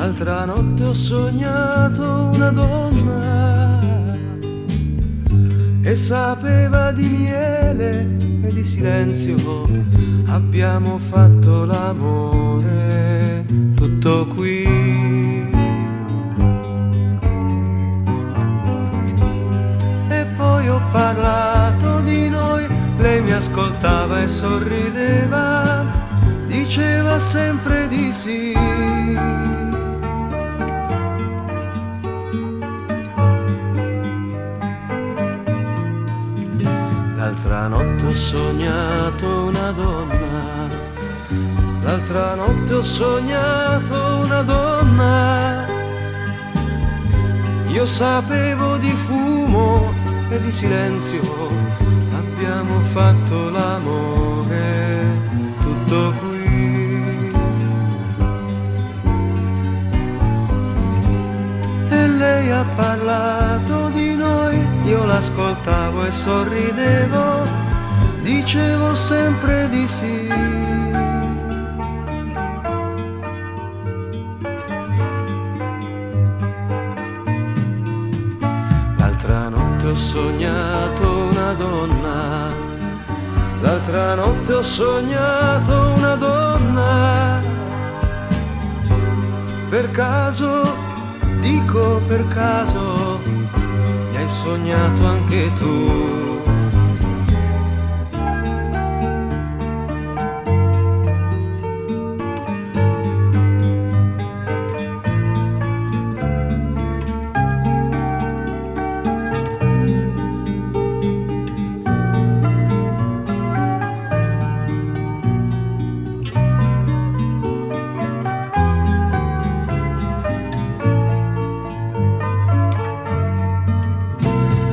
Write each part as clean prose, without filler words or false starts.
L'altra notte ho sognato una donna e sapeva di miele e di silenzio. Abbiamo fatto l'amore, tutto qui. E poi ho parlato di noi, lei mi ascoltava e sorrideva, diceva sempre di sì. L'altra notte ho sognato una donna, l'altra notte ho sognato una donna. Io sapevo di fumo e di silenzio, abbiamo fatto l'amore, tutto qui. E lei ha parlato di noi, io l'ascoltavo e sorridevo, dicevo sempre di sì. L'altra notte ho sognato una donna, l'altra notte ho sognato una donna. Per caso, dico per caso, mi hai sognato anche tu.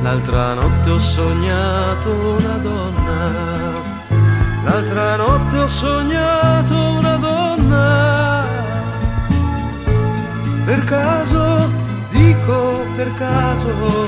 L'altra notte ho sognato una donna, l'altra notte ho sognato una donna. Per caso, dico per caso,